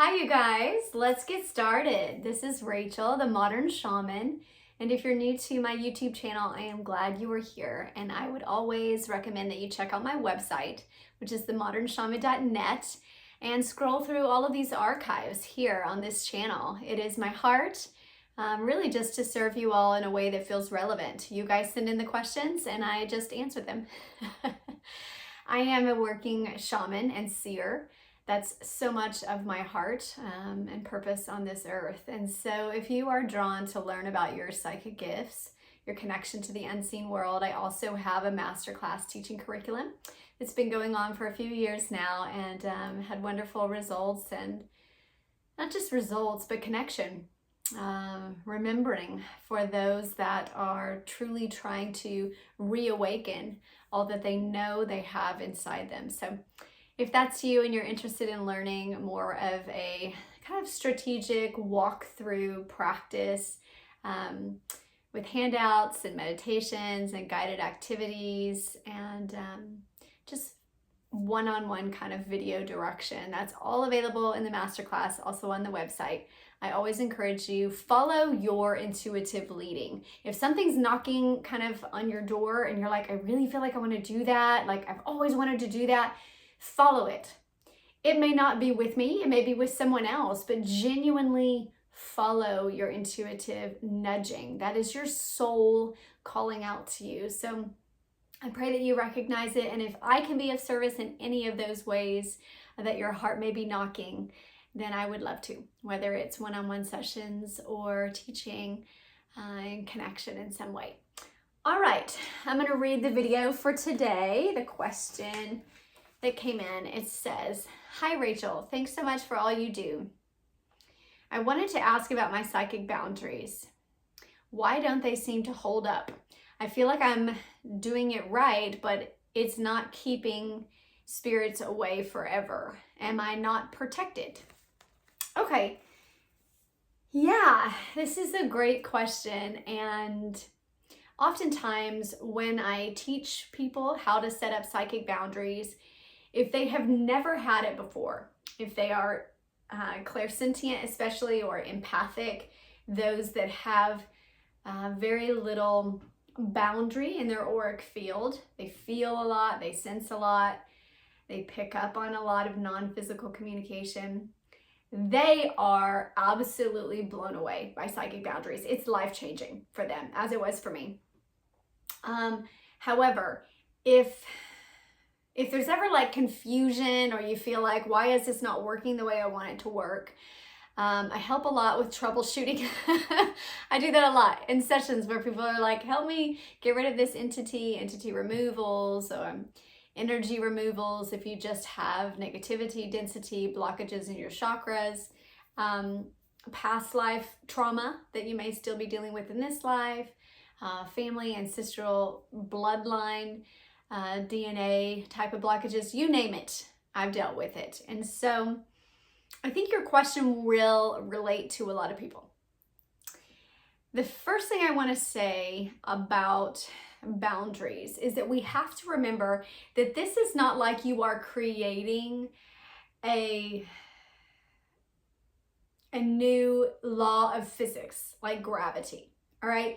Hi, you guys. Let's get started. This is Rachel, the Modern Shaman. And if you're new to my YouTube channel, I am glad you are here. And I would always recommend that you check out my website, which is themodernshaman.net, and scroll through all of these archives here on this channel. It is my heart, really just to serve you all in a way that feels relevant. You guys send in the questions and I just answer them. I am a working shaman and seer. That's so much of my heart and purpose on this earth. And so if you are drawn to learn about your psychic gifts, your connection to the unseen world, I also have a masterclass teaching curriculum. It's been going on for a few years now and had wonderful results, and not just results, but connection. Remembering for those that are truly trying to reawaken all that they know they have inside them. So if that's you and you're interested in learning more of a kind of strategic walkthrough practice with handouts and meditations and guided activities and just one-on-one kind of video direction, that's all available in the masterclass, also on the website. I always encourage you, follow your intuitive leading. If something's knocking kind of on your door and you're like, I really feel like I want to do that, like I've always wanted to do that, follow it. It may not be with me, it may be with someone else, but genuinely follow your intuitive nudging. That is your soul calling out to you. So I pray that you recognize it. And if I can be of service in any of those ways that your heart may be knocking, then I would love to, whether it's one-on-one sessions or teaching in connection in some way. All right, I'm going to read the video for today. The question that came in, it says, "Hi Rachel, thanks so much for all you do. I wanted to ask about my psychic boundaries. Why don't they seem to hold up? I feel like I'm doing it right, but it's not keeping spirits away forever. Am I not protected?" Okay, yeah, this is a great question. And oftentimes when I teach people how to set up psychic boundaries, if they have never had it before, if they are clairsentient especially, or empathic, those that have very little boundary in their auric field, they feel a lot, they sense a lot, they pick up on a lot of non-physical communication, they are absolutely blown away by psychic boundaries. It's life-changing for them, as it was for me. However, if there's ever like confusion, or you feel like, why is this not working the way I want it to work? I help a lot with troubleshooting. I do that a lot in sessions where people are like, help me get rid of this entity removals, or energy removals if you just have negativity, density, blockages in your chakras, past life trauma that you may still be dealing with in this life, family, ancestral bloodline, DNA type of blockages, you name it, I've dealt with it. And so I think your question will relate to a lot of people. The first thing I want to say about boundaries is that we have to remember that this is not like you are creating a new law of physics like gravity. All right.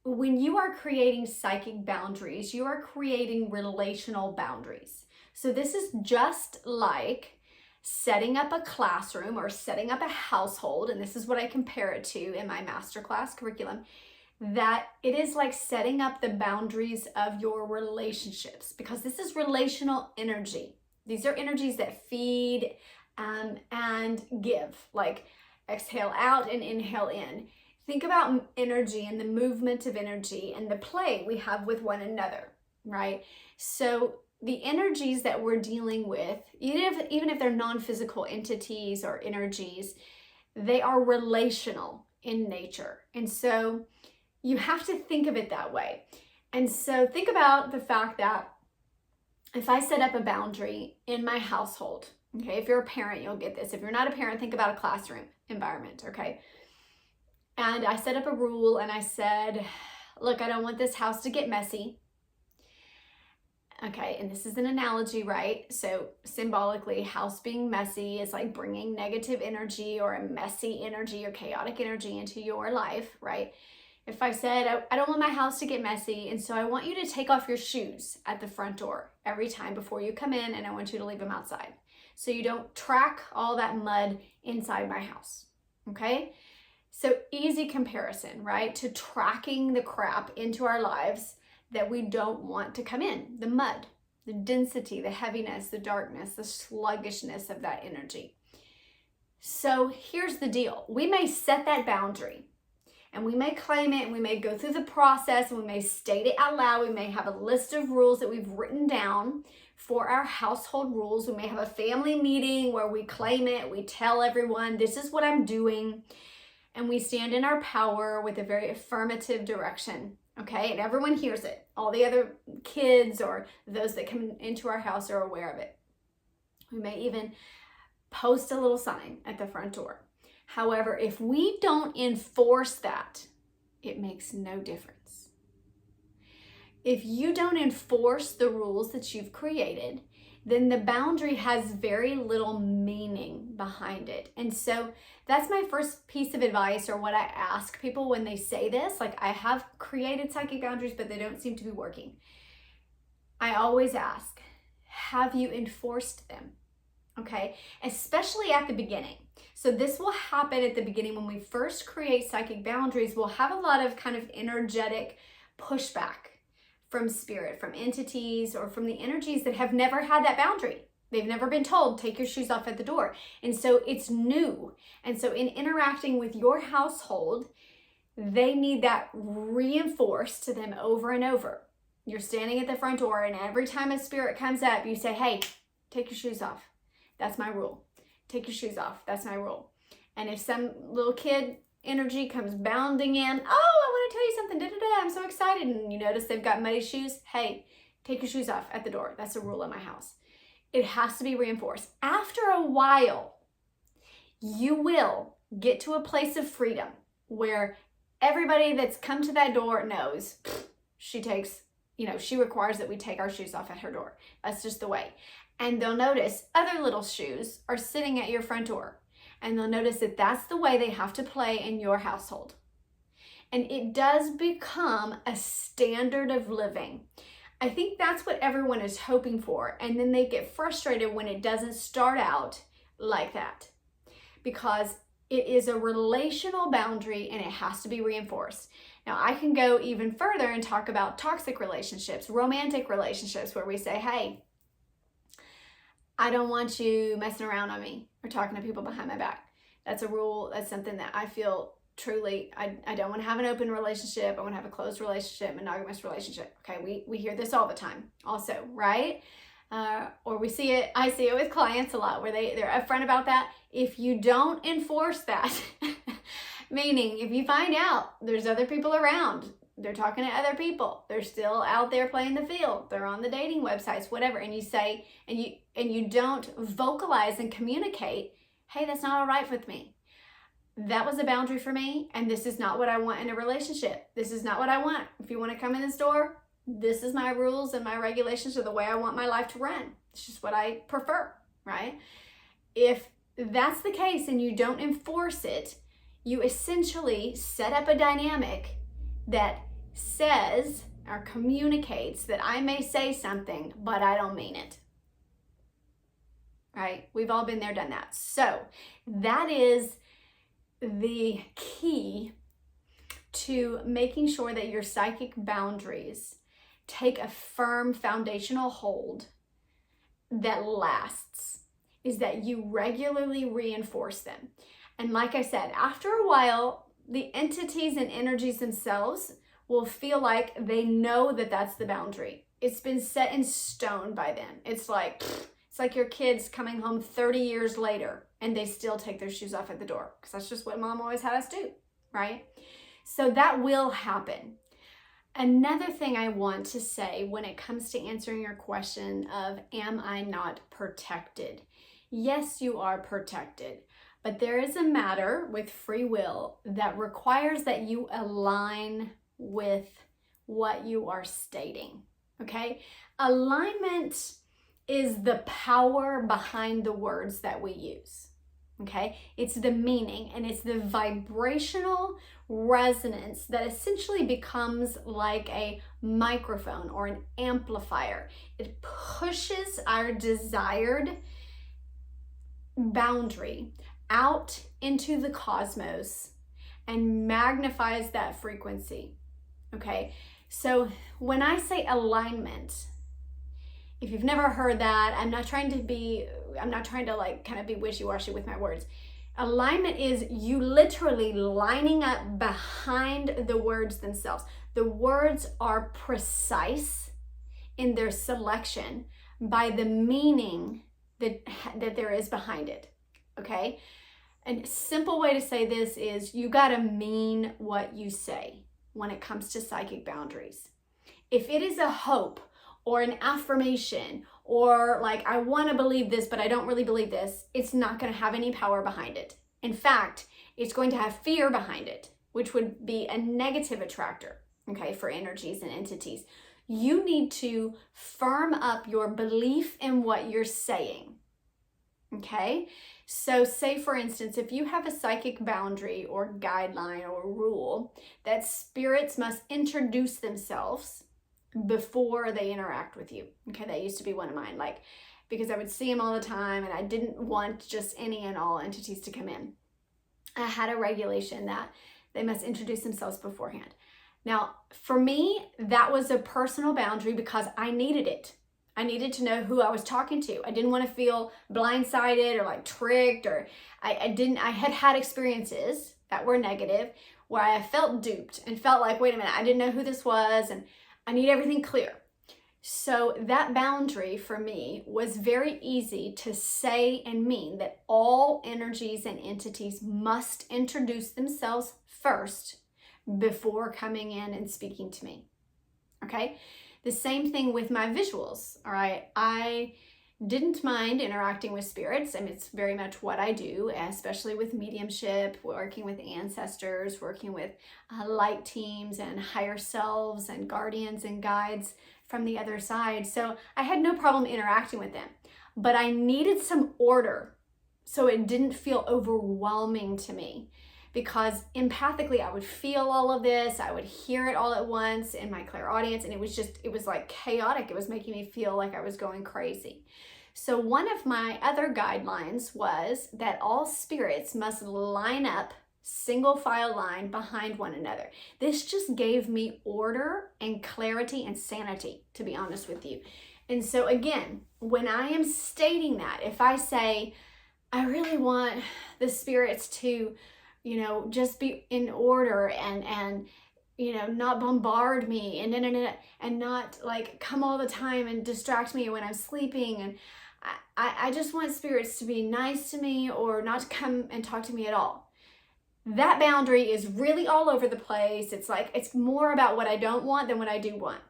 When you are creating psychic boundaries, you are creating relational boundaries. So this is just like setting up a classroom or setting up a household, and this is what I compare it to in my masterclass curriculum, that it is like setting up the boundaries of your relationships, because this is relational energy. These are energies that feed and give, like exhale out and inhale in. Think about energy and the movement of energy and the play we have with one another, right? So the energies that we're dealing with, even if they're non-physical entities or energies, they are relational in nature. And so you have to think of it that way. And so think about the fact that if I set up a boundary in my household, okay, if you're a parent, you'll get this. If you're not a parent, think about a classroom environment, okay? And I set up a rule and I said, look, I don't want this house to get messy. Okay, and this is an analogy, right? So symbolically, house being messy is like bringing negative energy or a messy energy or chaotic energy into your life, right? If I said, I don't want my house to get messy, and so I want you to take off your shoes at the front door every time before you come in, and I want you to leave them outside so you don't track all that mud inside my house, okay? So easy comparison, right, to tracking the crap into our lives that we don't want to come in, the mud, the density, the heaviness, the darkness, the sluggishness of that energy. So here's the deal. We may set that boundary and we may claim it and we may go through the process and we may state it out loud. We may have a list of rules that we've written down for our household rules. We may have a family meeting where we claim it. We tell everyone, this is what I'm doing. And we stand in our power with a very affirmative direction, okay? And everyone hears it. All the other kids or those that come into our house are aware of it. We may even post a little sign at the front door. However, if we don't enforce that, it makes no difference. If you don't enforce the rules that you've created, then the boundary has very little meaning behind it. And so that's my first piece of advice, or what I ask people when they say this. Like, I have created psychic boundaries, but they don't seem to be working. I always ask, have you enforced them? Okay, especially at the beginning. So this will happen at the beginning when we first create psychic boundaries. We'll have a lot of kind of energetic pushback from spirit, from entities, or from the energies that have never had that boundary. They've never been told, take your shoes off at the door. And so it's new. And so in interacting with your household, they need that reinforced to them over and over. You're standing at the front door, and every time a spirit comes up, you say, hey, take your shoes off. That's my rule. Take your shoes off. That's my rule. And if some little kid energy comes bounding in, oh, I want to tell you something, da-da-da, I'm so excited, and you notice they've got muddy shoes, hey, take your shoes off at the door. That's a rule in my house. It has to be reinforced. After a while, you will get to a place of freedom where everybody that's come to that door knows she requires that we take our shoes off at her door. That's just the way. And they'll notice other little shoes are sitting at your front door. And they'll notice that that's the way they have to play in your household. And it does become a standard of living. I think that's what everyone is hoping for. And then they get frustrated when it doesn't start out like that, because it is a relational boundary and it has to be reinforced. Now, I can go even further and talk about toxic relationships, romantic relationships, where we say, hey, I don't want you messing around on me or talking to people behind my back. That's a rule. That's something that I feel truly, I don't want to have an open relationship. I want to have a closed relationship, monogamous relationship. Okay, we hear this all the time also, right? Or I see it with clients a lot where they're upfront about that. If you don't enforce that, meaning if you find out there's other people around, they're talking to other people, they're still out there playing the field, they're on the dating websites, whatever, and you say, and you don't vocalize and communicate, hey, that's not all right with me. That was a boundary for me, and this is not what I want in a relationship. This is not what I want. If you want to come in this door, this is my rules and my regulations, or the way I want my life to run. It's just what I prefer, right? If that's the case and you don't enforce it, you essentially set up a dynamic that says or communicates that I may say something, but I don't mean it. Right? We've all been there, done that. So that is the key to making sure that your psychic boundaries take a firm foundational hold that lasts, is that you regularly reinforce them. And like I said, after a while, the entities and energies themselves will feel like they know that that's the boundary. It's been set in stone by them. It's like your kids coming home 30 years later and they still take their shoes off at the door, because that's just what mom always had us do, right? So that will happen. Another thing I want to say when it comes to answering your question of, am I not protected? Yes, you are protected. But there is a matter with free will that requires that you align with what you are stating. okay? Alignment is the power behind the words that we use, okay? It's the meaning and it's the vibrational resonance that essentially becomes like a microphone or an amplifier. It pushes our desired boundary out into the cosmos and magnifies that frequency, okay? So when I say alignment, if you've never heard that, I'm not trying to like kind of be wishy-washy with my words. Alignment is you literally lining up behind the words themselves. The words are precise in their selection by the meaning that there is behind it, okay? And a simple way to say this is you gotta mean what you say when it comes to psychic boundaries. If it is a hope or an affirmation or like, I wanna believe this, but I don't really believe this, it's not gonna have any power behind it. In fact, it's going to have fear behind it, which would be a negative attractor, okay, for energies and entities. You need to firm up your belief in what you're saying, okay? So say, for instance, if you have a psychic boundary or guideline or rule that spirits must introduce themselves before they interact with you, okay? That used to be one of mine, like, because I would see them all the time and I didn't want just any and all entities to come in. I had a regulation that they must introduce themselves beforehand. Now, for me, that was a personal boundary because I needed it. I needed to know who I was talking to. I didn't want to feel blindsided or like tricked, or I had had experiences that were negative where I felt duped and felt like, wait a minute, I didn't know who this was and I need everything clear. So that boundary for me was very easy to say and mean, that all energies and entities must introduce themselves first before coming in and speaking to me, okay? The same thing with my visuals, all right? I didn't mind interacting with spirits. I mean, it's very much what I do, especially with mediumship, working with ancestors, working with light teams and higher selves and guardians and guides from the other side. So I had no problem interacting with them, but I needed some order so it didn't feel overwhelming to me, because empathically I would feel all of this, I would hear it all at once in my clairaudience, and it was like chaotic. It was making me feel like I was going crazy. So one of my other guidelines was that all spirits must line up single file line behind one another. This just gave me order and clarity and sanity, to be honest with you. And so again, when I am stating that, if I say, I really want the spirits to, just be in order and not bombard me and not like come all the time and distract me when I'm sleeping. And I just want spirits to be nice to me or not to come and talk to me at all. That boundary is really all over the place. It's like, it's more about what I don't want than what I do want,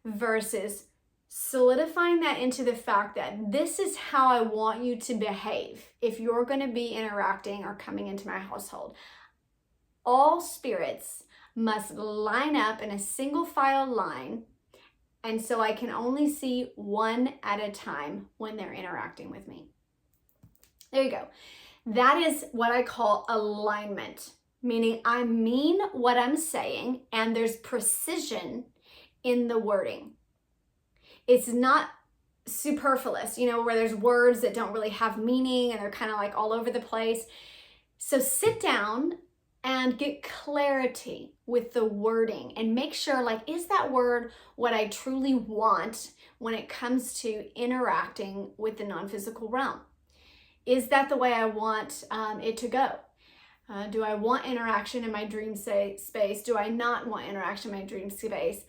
versus solidifying that into the fact that this is how I want you to behave if you're going to be interacting or coming into my household. All spirits must line up in a single file line, and so I can only see one at a time when they're interacting with me. There you go. That is what I call alignment, meaning I mean what I'm saying and there's precision in the wording. It's not superfluous, where there's words that don't really have meaning and they're kind of like all over the place. So sit down and get clarity with the wording and make sure, like, is that word what I truly want when it comes to interacting with the non-physical realm? Is that the way I want it to go? Do I want interaction in my dream space? Do I not want interaction in my dream space?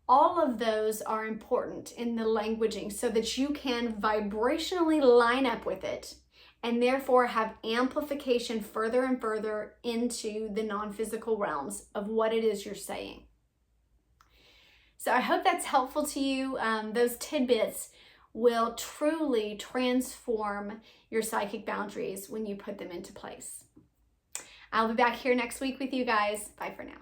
All of those are important in the languaging so that you can vibrationally line up with it and therefore have amplification further and further into the non-physical realms of what it is you're saying. So I hope that's helpful to you. Those tidbits will truly transform your psychic boundaries when you put them into place. I'll be back here next week with you guys. Bye for now.